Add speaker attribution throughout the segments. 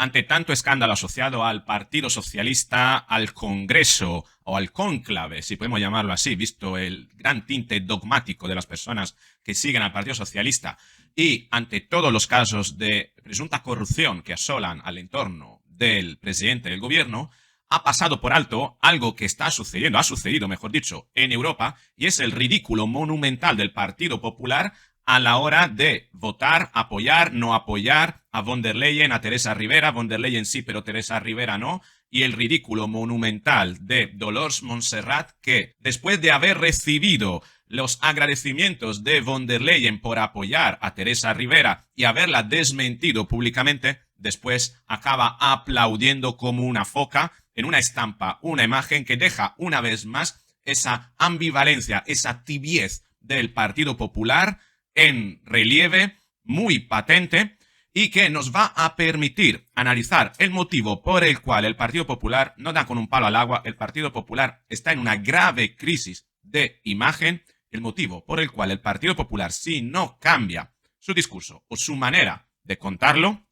Speaker 1: ante tanto escándalo asociado al Partido Socialista, al Congreso o al cónclave, si podemos llamarlo así, visto el gran tinte dogmático de las personas que siguen al Partido Socialista, y ante todos los casos de presunta corrupción que asolan al entorno del presidente del gobierno, ha pasado por alto algo que está sucediendo, ha sucedido, mejor dicho, en Europa, y es el ridículo monumental del Partido Popular a la hora de votar, apoyar, no apoyar a von der Leyen, a Teresa Rivera, von der Leyen sí, pero Teresa Rivera no, y el ridículo monumental de Dolors Montserrat, que después de haber recibido los agradecimientos de von der Leyen por apoyar a Teresa Rivera y haberla desmentido públicamente, después acaba aplaudiendo como una foca en una estampa, una imagen que deja una vez más esa ambivalencia, esa tibiez del Partido Popular en relieve, muy patente, y que nos va a permitir analizar el motivo por el cual el Partido Popular no da con un palo al agua. El Partido Popular está en una grave crisis de imagen. El motivo por el cual el Partido Popular, si no cambia su discurso o su manera de contarlo,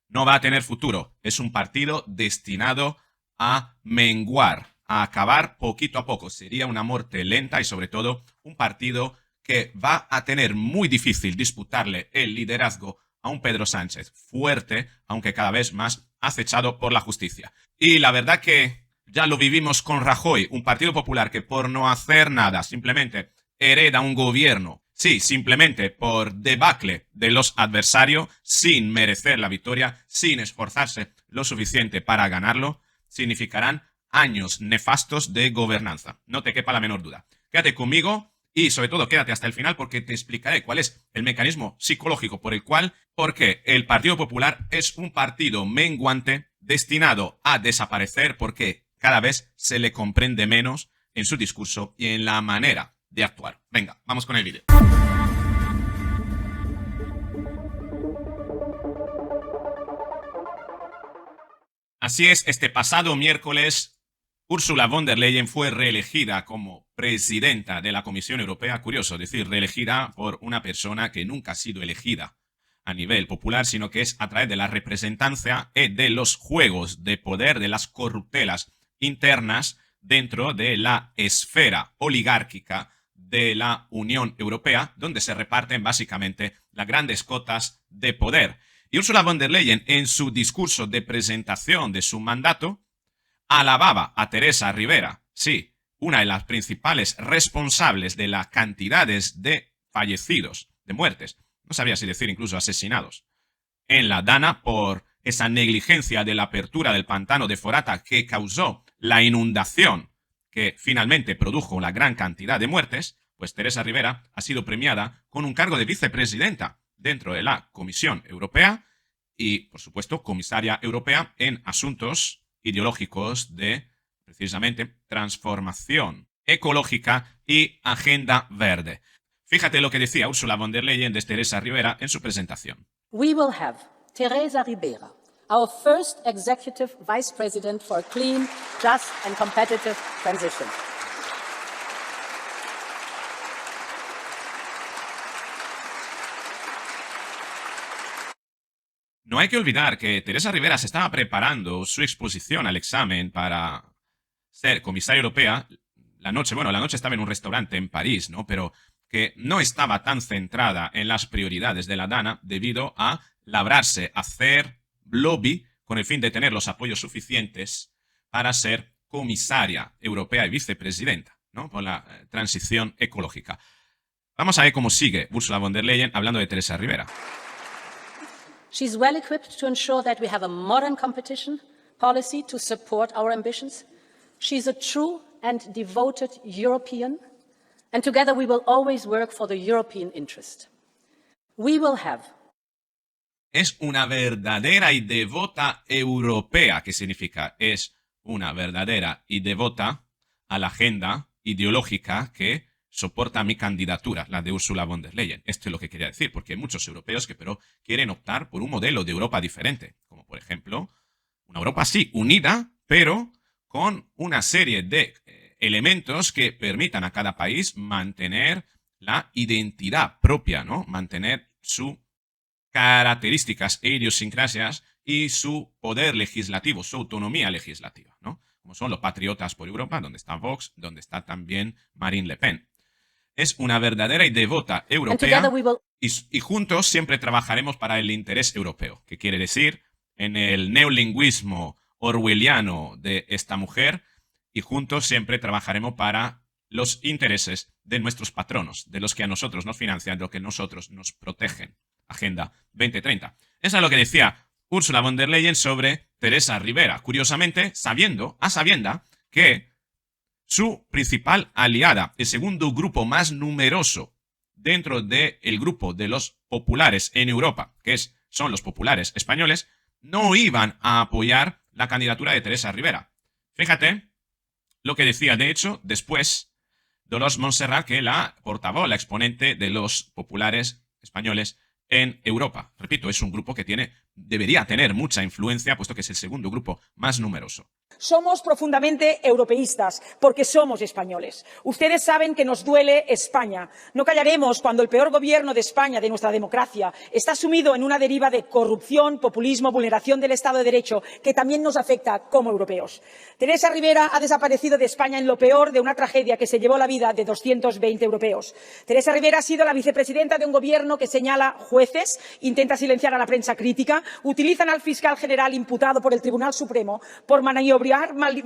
Speaker 1: no va a tener futuro. Es un partido destinado a menguar, a acabar poquito a poco. Sería una muerte lenta y sobre todo un partido que va a tener muy difícil disputarle el liderazgo a un Pedro Sánchez fuerte, aunque cada vez más acechado por la justicia. Y la verdad que ya lo vivimos con Rajoy, un Partido Popular que por no hacer nada simplemente hereda un gobierno, sí, simplemente por debacle de los adversarios, sin merecer la victoria, sin esforzarse lo suficiente para ganarlo, significarán años nefastos de gobernanza. No te quepa la menor duda. Quédate conmigo y sobre todo quédate hasta el final porque te explicaré cuál es el mecanismo psicológico por el cual, porque el Partido Popular es un partido menguante destinado a desaparecer porque cada vez se le comprende menos en su discurso y en la manera de actuar. Venga, vamos con el vídeo. Así es, este pasado miércoles Ursula von der Leyen fue reelegida como presidenta de la Comisión Europea. Curioso decir reelegida por una persona que nunca ha sido elegida a nivel popular, sino que es a través de la representancia y de los juegos de poder, de las corruptelas internas dentro de la esfera oligárquica de la Unión Europea, donde se reparten básicamente las grandes cotas de poder. Y Ursula von der Leyen, en su discurso de presentación de su mandato, alababa a Teresa Rivera, sí, una de las principales responsables de las cantidades de fallecidos, de muertes, no sabía si decir incluso asesinados, en la Dana por esa negligencia de la apertura del pantano de Forata que causó la inundación que finalmente produjo la gran cantidad de muertes. Pues Teresa Rivera ha sido premiada con un cargo de vicepresidenta dentro de la Comisión Europea y, por supuesto, comisaria europea en asuntos ideológicos de, precisamente, transformación ecológica y agenda verde. Fíjate lo que decía Ursula von der Leyen de Teresa Rivera en su presentación.
Speaker 2: We will have Teresa Rivera, our first executive vice president for a clean, just and competitive transition.
Speaker 1: No hay que olvidar que Teresa Rivera se estaba preparando su exposición al examen para ser comisaria europea la noche estaba en un restaurante en París, ¿no? Pero que no estaba tan centrada en las prioridades de la Dana debido a labrarse, hacer lobby con el fin de tener los apoyos suficientes para ser comisaria europea y vicepresidenta, ¿no? Por la transición ecológica. Vamos a ver cómo sigue Ursula von der Leyen hablando de Teresa Rivera.
Speaker 2: She's well equipped to ensure that we have a modern competition policy to support our ambitions. She's a true and devoted European, and together we will always work for the European interest. We will have.
Speaker 1: Es una verdadera y devota europea. ¿Qué significa? Es una verdadera y devota a la agenda ideológica que soporta mi candidatura, la de Ursula von der Leyen. Esto es lo que quería decir, porque hay muchos europeos que pero quieren optar por un modelo de Europa diferente, como por ejemplo una Europa sí, unida, pero con una serie de elementos que permitan a cada país mantener la identidad propia, ¿no? Mantener sus características e idiosincrasias y su poder legislativo, su autonomía legislativa, ¿no? Como son los Patriotas por Europa, donde está Vox, donde está también Marine Le Pen. Es una verdadera y devota europea y juntos siempre trabajaremos para el interés europeo, que quiere decir, en el neolingüismo orwelliano de esta mujer, y juntos siempre trabajaremos para los intereses de nuestros patronos, de los que a nosotros nos financian, de los que a nosotros nos protegen. Agenda 2030. Eso es lo que decía Ursula von der Leyen sobre Teresa Rivera. Curiosamente, a sabienda que su principal aliada, el segundo grupo más numeroso dentro del grupo de los populares en Europa, que son los populares españoles, no iban a apoyar la candidatura de Teresa Rivera. Fíjate lo que decía, de hecho, después Dolors Montserrat, que la portavoz, la exponente de los populares españoles en Europa. Repito, es un grupo que debería tener mucha influencia, puesto que es el segundo grupo más numeroso.
Speaker 3: Somos profundamente europeístas porque somos españoles. Ustedes saben que nos duele España. No callaremos cuando el peor gobierno de España, de nuestra democracia, está sumido en una deriva de corrupción, populismo, vulneración del Estado de Derecho, que también nos afecta como europeos. Teresa Rivera ha desaparecido de España en lo peor de una tragedia que se llevó la vida de 220 europeos. Teresa Rivera ha sido la vicepresidenta de un gobierno que señala jueces, intenta silenciar a la prensa crítica, utilizan al fiscal general imputado por el Tribunal Supremo por maniobrar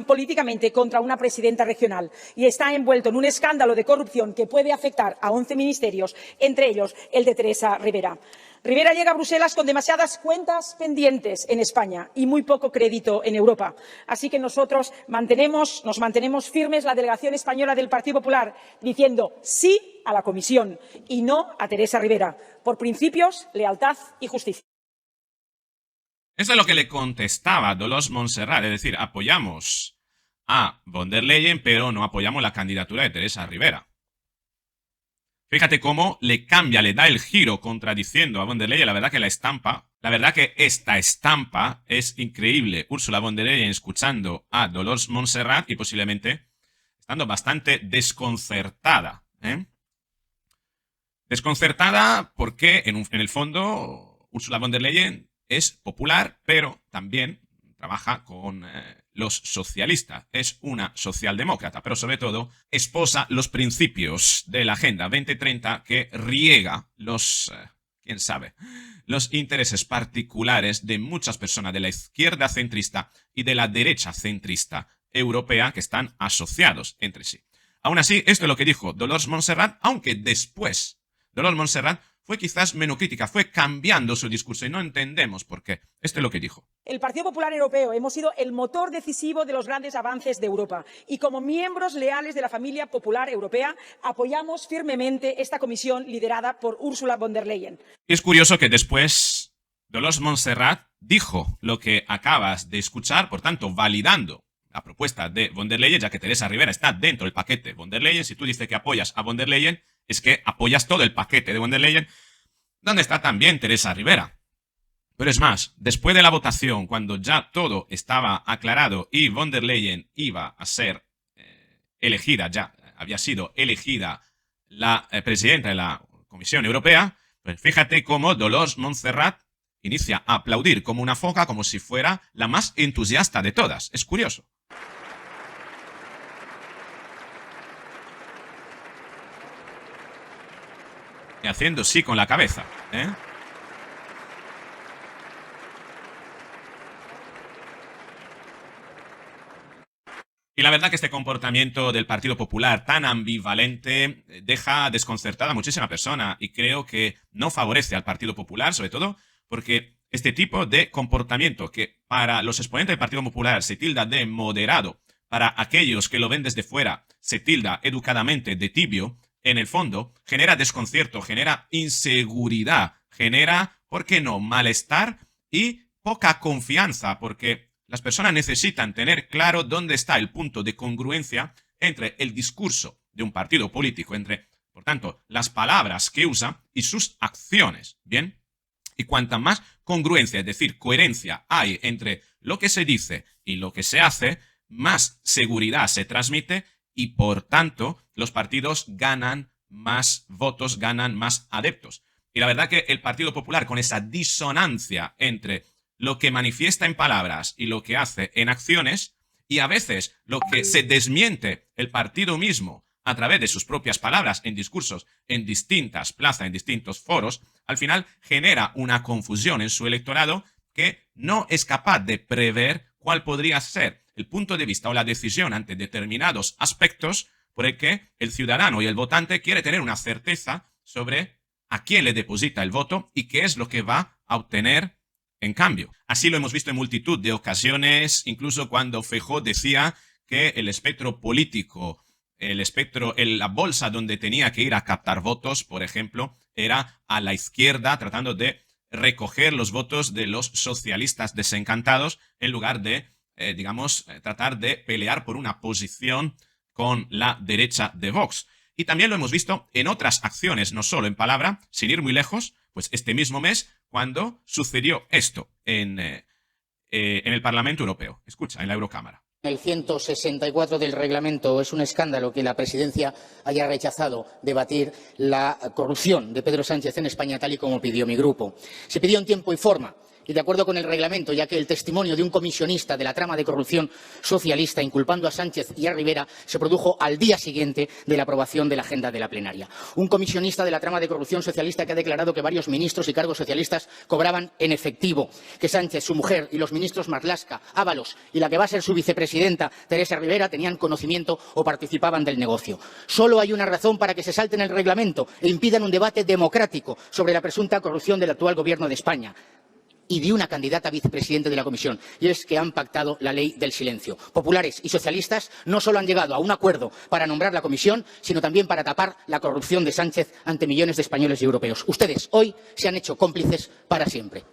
Speaker 3: políticamente contra una presidenta regional y está envuelto en un escándalo de corrupción que puede afectar a 11 ministerios, entre ellos el de Teresa Rivera. Rivera llega a Bruselas con demasiadas cuentas pendientes en España y muy poco crédito en Europa. Así que nosotros nos mantenemos firmes, la delegación española del Partido Popular, diciendo sí a la Comisión y no a Teresa Rivera, por principios, lealtad y justicia.
Speaker 1: Eso es lo que le contestaba Dolors Montserrat, es decir, apoyamos a von der Leyen, pero no apoyamos la candidatura de Teresa Rivera. Fíjate cómo le cambia, le da el giro contradiciendo a von der Leyen. La verdad que esta estampa es increíble. Ursula von der Leyen escuchando a Dolors Montserrat y posiblemente estando bastante desconcertada. Desconcertada porque, en el fondo, Ursula von der Leyen es popular, pero también trabaja con los socialistas. Es una socialdemócrata, pero sobre todo esposa los principios de la Agenda 2030 que riega los intereses particulares de muchas personas de la izquierda centrista y de la derecha centrista europea que están asociados entre sí. Aún así, esto es lo que dijo Dolors Montserrat, aunque después Dolors Montserrat fue quizás menos crítica, fue cambiando su discurso y no entendemos por qué. Esto es lo que dijo.
Speaker 3: El Partido Popular Europeo hemos sido el motor decisivo de los grandes avances de Europa y como miembros leales de la familia popular europea apoyamos firmemente esta comisión liderada por Ursula von der Leyen.
Speaker 1: Es curioso que después Dolors Montserrat dijo lo que acabas de escuchar, por tanto validando la propuesta de von der Leyen, ya que Teresa Rivera está dentro del paquete von der Leyen. Si tú dices que apoyas a von der Leyen, es que apoyas todo el paquete de von der Leyen, donde está también Teresa Rivera. Pero es más, después de la votación, cuando ya todo estaba aclarado y von der Leyen iba a ser elegida, ya había sido elegida la presidenta de la Comisión Europea, pues fíjate cómo Dolors Montserrat inicia a aplaudir como una foca, como si fuera la más entusiasta de todas. Es curioso. Y haciendo sí con la cabeza, ¿eh? Y la verdad que este comportamiento del Partido Popular tan ambivalente deja desconcertada a muchísima persona y creo que no favorece al Partido Popular, sobre todo porque este tipo de comportamiento que para los exponentes del Partido Popular se tilda de moderado, para aquellos que lo ven desde fuera se tilda educadamente de tibio, en el fondo genera desconcierto, genera inseguridad, genera, ¿por qué no?, malestar y poca confianza, porque las personas necesitan tener claro dónde está el punto de congruencia entre el discurso de un partido político, entre, por tanto, las palabras que usa y sus acciones, ¿bien? Y cuanta más congruencia, es decir, coherencia hay entre lo que se dice y lo que se hace, más seguridad se transmite y, por tanto, los partidos ganan más votos, ganan más adeptos. Y la verdad que el Partido Popular, con esa disonancia entre lo que manifiesta en palabras y lo que hace en acciones, y a veces lo que se desmiente el partido mismo a través de sus propias palabras en discursos en distintas plazas, en distintos foros, al final genera una confusión en su electorado que no es capaz de prever cuál podría ser el punto de vista o la decisión ante determinados aspectos por el que el ciudadano y el votante quiere tener una certeza sobre a quién le deposita el voto y qué es lo que va a obtener en cambio. Así lo hemos visto en multitud de ocasiones, incluso cuando Feijóo decía que el espectro político, la bolsa donde tenía que ir a captar votos, por ejemplo, era a la izquierda, tratando de recoger los votos de los socialistas desencantados en lugar de, tratar de pelear por una posición con la derecha de Vox. Y también lo hemos visto en otras acciones, no solo en palabra, sin ir muy lejos, pues este mismo mes, cuando sucedió esto en el Parlamento Europeo. Escucha, en la Eurocámara.
Speaker 4: El 164 del reglamento es un escándalo que la presidencia haya rechazado debatir la corrupción de Pedro Sánchez en España, tal y como pidió mi grupo. Se pidió en tiempo y forma. Y de acuerdo con el reglamento, ya que el testimonio de un comisionista de la trama de corrupción socialista inculpando a Sánchez y a Rivera se produjo al día siguiente de la aprobación de la agenda de la plenaria. Un comisionista de la trama de corrupción socialista que ha declarado que varios ministros y cargos socialistas cobraban en efectivo, que Sánchez, su mujer y los ministros Marlaska, Ábalos y la que va a ser su vicepresidenta, Teresa Rivera, tenían conocimiento o participaban del negocio. Solo hay una razón para que se salten el reglamento e impidan un debate democrático sobre la presunta corrupción del actual Gobierno de España y de una candidata a vicepresidente de la Comisión, y es que han pactado la ley del silencio. Populares y socialistas no solo han llegado a un acuerdo para nombrar la Comisión, sino también para tapar la corrupción de Sánchez ante millones de españoles y europeos. Ustedes hoy se han hecho cómplices para siempre.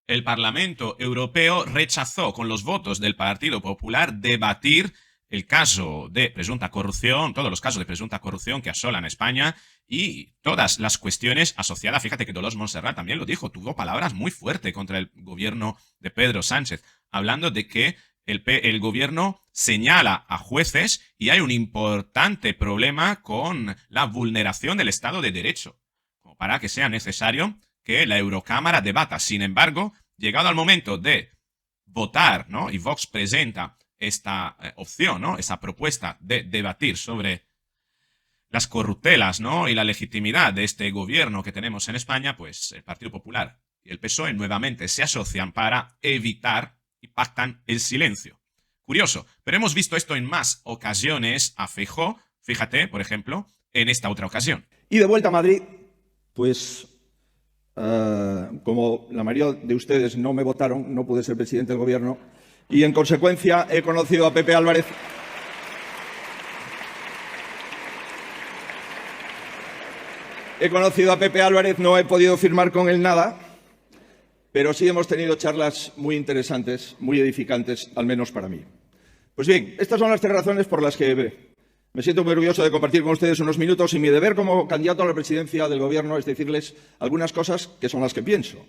Speaker 1: El Parlamento Europeo rechazó con los votos del Partido Popular debatir el caso de presunta corrupción, todos los casos de presunta corrupción que asolan a España y todas las cuestiones asociadas. Fíjate que Dolors Montserrat también lo dijo, tuvo palabras muy fuertes contra el gobierno de Pedro Sánchez, hablando de que el gobierno señala a jueces y hay un importante problema con la vulneración del Estado de Derecho, como para que sea necesario que la Eurocámara debata. Sin embargo, llegado al momento de votar, ¿no? Y Vox presenta esta opción, ¿no? Esa propuesta de debatir sobre las corruptelas, ¿no? Y la legitimidad de este gobierno que tenemos en España, pues el Partido Popular y el PSOE nuevamente se asocian para evitar y pactan el silencio. Curioso, pero hemos visto esto en más ocasiones a Feijóo, fíjate, por ejemplo, en esta otra ocasión.
Speaker 5: Y de vuelta a Madrid, pues como la mayoría de ustedes no me votaron, no pude ser presidente del gobierno, y en consecuencia he conocido a Pepe Álvarez. No he podido firmar con él nada, pero sí hemos tenido charlas muy interesantes, muy edificantes, al menos para mí. Pues bien, estas son las tres razones por las que me siento muy orgulloso de compartir con ustedes unos minutos y mi deber como candidato a la presidencia del gobierno es decirles algunas cosas que son las que pienso.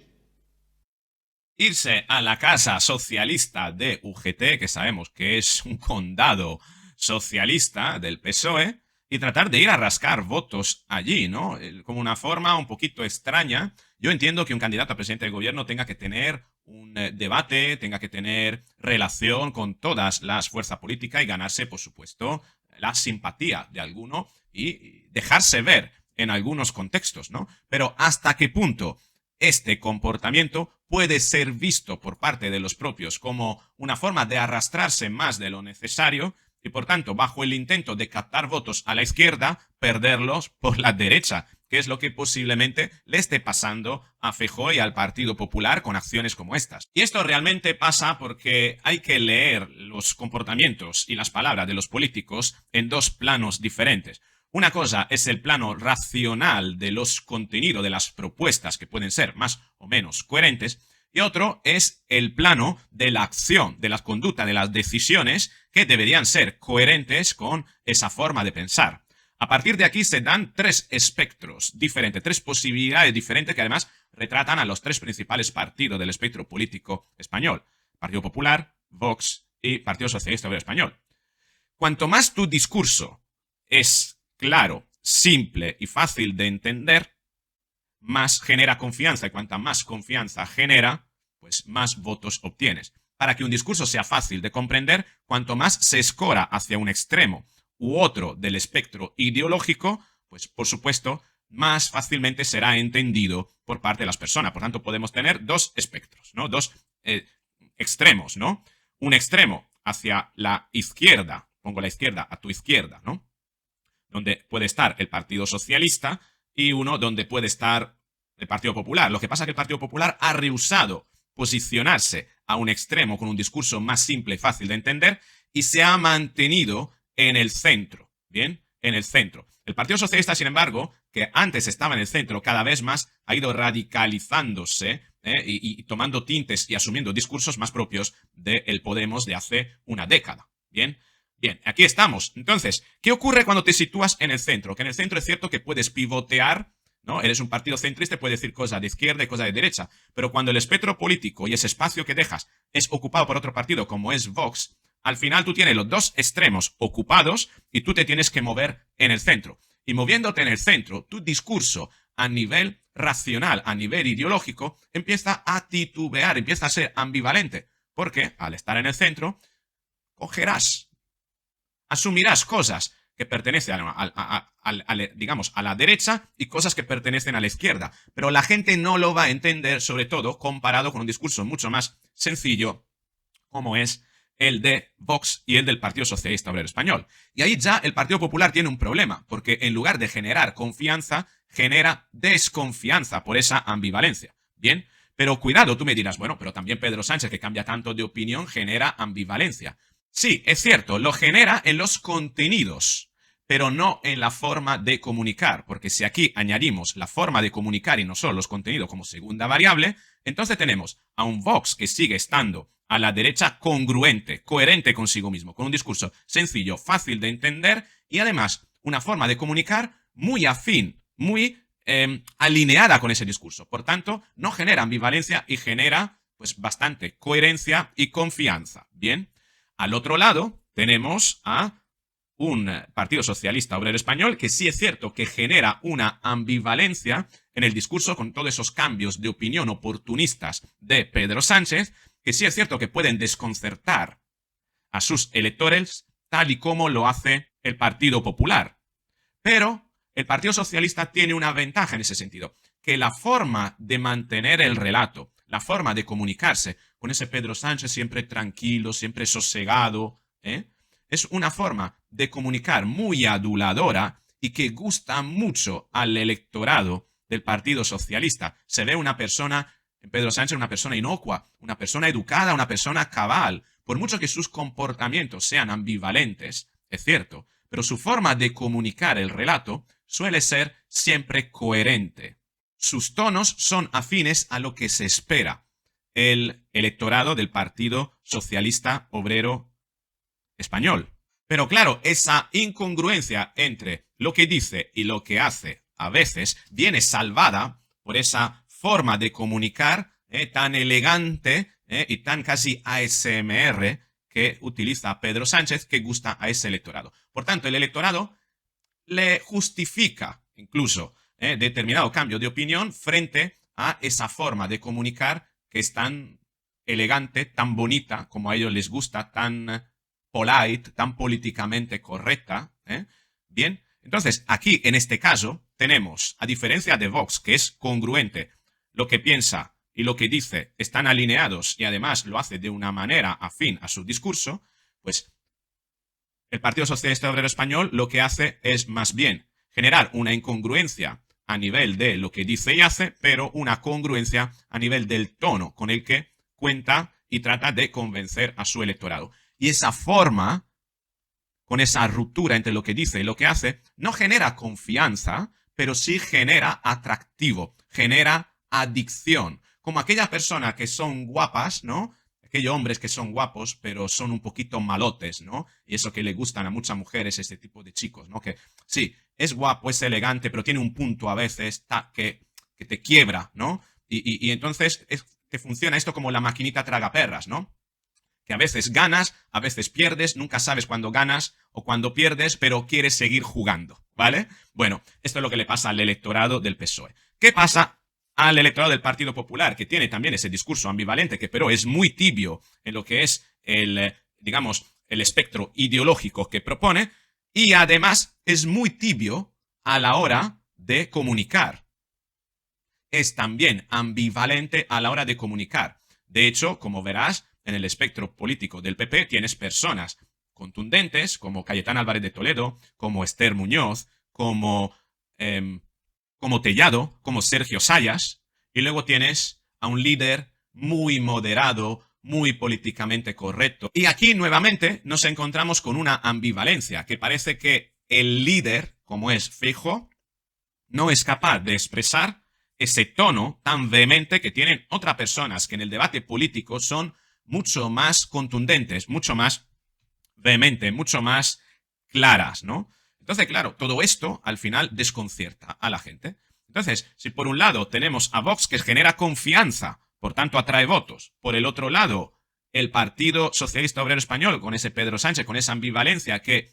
Speaker 1: Irse a la casa socialista de UGT, que sabemos que es un condado socialista del PSOE, y tratar de ir a rascar votos allí, ¿no? Como una forma un poquito extraña. Yo entiendo que un candidato a presidente del gobierno tenga que tener un debate, tenga que tener relación con todas las fuerzas políticas y ganarse, por supuesto, la simpatía de alguno y dejarse ver en algunos contextos, ¿no? Pero ¿hasta qué punto este comportamiento puede ser visto por parte de los propios como una forma de arrastrarse más de lo necesario y, por tanto, bajo el intento de captar votos a la izquierda, perderlos por la derecha, que es lo que posiblemente le esté pasando a Feijóo y al Partido Popular con acciones como estas? Y esto realmente pasa porque hay que leer los comportamientos y las palabras de los políticos en dos planos diferentes. Una cosa es el plano racional de los contenidos de las propuestas que pueden ser más o menos coherentes, y otro es el plano de la acción, de la conducta, de las decisiones que deberían ser coherentes con esa forma de pensar. A partir de aquí se dan tres espectros diferentes, tres posibilidades diferentes que además retratan a los tres principales partidos del espectro político español: Partido Popular, Vox y Partido Socialista Obrero Español. Cuanto más tu discurso es claro, simple y fácil de entender, más genera confianza, y cuanta más confianza genera, pues más votos obtienes. Para que un discurso sea fácil de comprender, cuanto más se escora hacia un extremo u otro del espectro ideológico, pues por supuesto, más fácilmente será entendido por parte de las personas. Por tanto, podemos tener dos espectros, ¿no? Dos extremos, ¿no? Un extremo hacia la izquierda, pongo la izquierda a tu izquierda, ¿no? Donde puede estar el Partido Socialista, y uno donde puede estar el Partido Popular. Lo que pasa es que el Partido Popular ha rehusado posicionarse a un extremo con un discurso más simple y fácil de entender y se ha mantenido en el centro. ¿Bien? En el centro. El Partido Socialista, sin embargo, que antes estaba en el centro, cada vez más ha ido radicalizándose y tomando tintes y asumiendo discursos más propios del Podemos de hace una década. ¿Bien? Bien, aquí estamos. Entonces, ¿qué ocurre cuando te sitúas en el centro? Que en el centro es cierto que puedes pivotear, ¿no? Eres un partido centrista y puedes decir cosas de izquierda y cosas de derecha. Pero cuando el espectro político y ese espacio que dejas es ocupado por otro partido como es Vox, al final tú tienes los dos extremos ocupados y tú te tienes que mover en el centro. Y moviéndote en el centro, tu discurso a nivel racional, a nivel ideológico, empieza a titubear, empieza a ser ambivalente. Porque al estar en el centro, asumirás cosas que pertenecen digamos, a la derecha y cosas que pertenecen a la izquierda. Pero la gente no lo va a entender, sobre todo comparado con un discurso mucho más sencillo como es el de Vox y el del Partido Socialista Obrero Español. Y ahí ya el Partido Popular tiene un problema, porque en lugar de generar confianza, genera desconfianza por esa ambivalencia. Bien, pero cuidado, tú me dirás, bueno, pero también Pedro Sánchez, que cambia tanto de opinión, genera ambivalencia. Sí, es cierto, lo genera en los contenidos, pero no en la forma de comunicar, porque si aquí añadimos la forma de comunicar y no solo los contenidos como segunda variable, entonces tenemos a un Vox que sigue estando a la derecha congruente, coherente consigo mismo, con un discurso sencillo, fácil de entender y además una forma de comunicar muy afín, muy alineada con ese discurso. Por tanto, no genera ambivalencia y genera pues bastante coherencia y confianza. Bien. Al otro lado tenemos a un Partido Socialista Obrero Español que sí es cierto que genera una ambivalencia en el discurso con todos esos cambios de opinión oportunistas de Pedro Sánchez, que sí es cierto que pueden desconcertar a sus electores tal y como lo hace el Partido Popular. Pero el Partido Socialista tiene una ventaja en ese sentido, que la forma de mantener el relato, la forma de comunicarse con ese Pedro Sánchez siempre tranquilo, siempre sosegado, es una forma de comunicar muy aduladora y que gusta mucho al electorado del Partido Socialista. Se ve una persona, Pedro Sánchez, una persona inocua, una persona educada, una persona cabal. Por mucho que sus comportamientos sean ambivalentes, es cierto, pero su forma de comunicar el relato suele ser siempre coherente. Sus tonos son afines a lo que se espera el electorado del Partido Socialista Obrero Español. Pero claro, esa incongruencia entre lo que dice y lo que hace a veces viene salvada por esa forma de comunicar tan elegante y tan casi ASMR que utiliza Pedro Sánchez, que gusta a ese electorado. Por tanto, el electorado le justifica incluso determinado cambio de opinión frente a esa forma de comunicar que es tan elegante, tan bonita, como a ellos les gusta, tan polite, tan políticamente correcta. Bien, entonces aquí en este caso tenemos, a diferencia de Vox, que es congruente, lo que piensa y lo que dice están alineados y además lo hace de una manera afín a su discurso, pues el Partido Socialista Obrero Español lo que hace es más bien generar una incongruencia a nivel de lo que dice y hace, pero una congruencia a nivel del tono con el que cuenta y trata de convencer a su electorado. Y esa forma, con esa ruptura entre lo que dice y lo que hace, no genera confianza, pero sí genera atractivo, genera adicción. Como aquellas personas que son guapas, ¿no? Aquellos hombres que son guapos, pero son un poquito malotes, ¿no? Y eso que le gustan a muchas mujeres, ese tipo de chicos, ¿no? Que sí, es guapo, es elegante, pero tiene un punto a veces que te quiebra, ¿no? Y entonces te funciona esto como la maquinita tragaperras, ¿no? Que a veces ganas, a veces pierdes, nunca sabes cuándo ganas o cuándo pierdes, pero quieres seguir jugando, ¿vale? Bueno, esto es lo que le pasa al electorado del PSOE, ¿Qué pasa al electorado del Partido Popular, que tiene también ese discurso ambivalente, que pero es muy tibio en lo que es digamos, el espectro ideológico que propone, y además es muy tibio a la hora de comunicar? Es también ambivalente a la hora de comunicar. De hecho, como verás, en el espectro político del PP tienes personas contundentes como Cayetana Álvarez de Toledo, como Esther Muñoz, como Tellado, como Sergio Sayas, y luego tienes a un líder muy moderado, muy políticamente correcto. Y aquí nuevamente nos encontramos con una ambivalencia, que parece que el líder, como es Feijóo, no es capaz de expresar ese tono tan vehemente que tienen otras personas que en el debate político son mucho más contundentes, mucho más vehementes, mucho más claras, ¿no? Entonces, claro, todo esto al final desconcierta a la gente. Entonces, si por un lado tenemos a Vox, que genera confianza, por tanto atrae votos, por el otro lado el Partido Socialista Obrero Español, con ese Pedro Sánchez, con esa ambivalencia que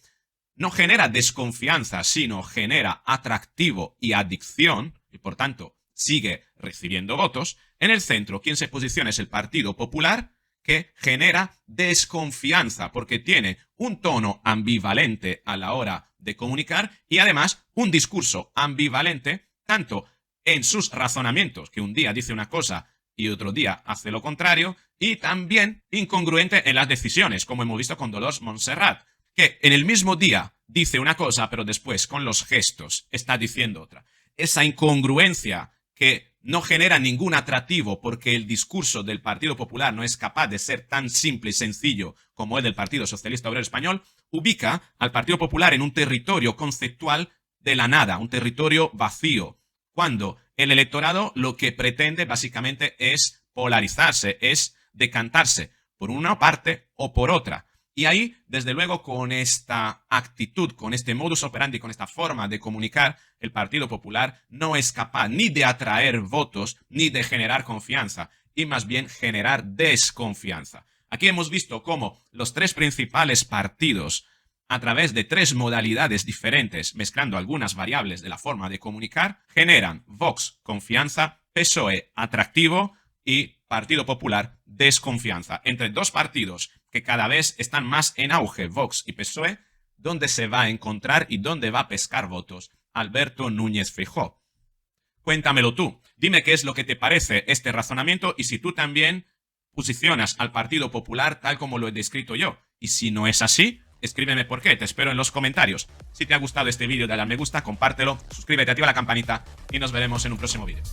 Speaker 1: no genera desconfianza, sino genera atractivo y adicción, y por tanto sigue recibiendo votos, en el centro quien se posiciona es el Partido Popular, que genera desconfianza porque tiene un tono ambivalente a la hora de comunicar y además un discurso ambivalente tanto en sus razonamientos, que un día dice una cosa y otro día hace lo contrario, y también incongruente en las decisiones, como hemos visto con Dolors Montserrat, que en el mismo día dice una cosa, pero después con los gestos está diciendo otra. Esa incongruencia que no genera ningún atractivo porque el discurso del Partido Popular no es capaz de ser tan simple y sencillo como el del Partido Socialista Obrero Español, ubica al Partido Popular en un territorio conceptual de la nada, un territorio vacío, cuando el electorado lo que pretende básicamente es polarizarse, es decantarse por una parte o por otra. Y ahí, desde luego, con esta actitud, con este modus operandi, con esta forma de comunicar, el Partido Popular no es capaz ni de atraer votos ni de generar confianza, y más bien generar desconfianza. Aquí hemos visto cómo los tres principales partidos, a través de tres modalidades diferentes, mezclando algunas variables de la forma de comunicar, generan Vox confianza, PSOE atractivo y Partido Popular desconfianza. Entre dos partidos que cada vez están más en auge, Vox y PSOE, ¿dónde se va a encontrar y dónde va a pescar votos Alberto Núñez Feijóo? Cuéntamelo tú. Dime qué es lo que te parece este razonamiento y si tú también posicionas al Partido Popular tal como lo he descrito yo. Y si no es así, escríbeme por qué. Te espero en los comentarios. Si te ha gustado este vídeo, dale a me gusta, compártelo, suscríbete, activa la campanita y nos veremos en un próximo vídeo.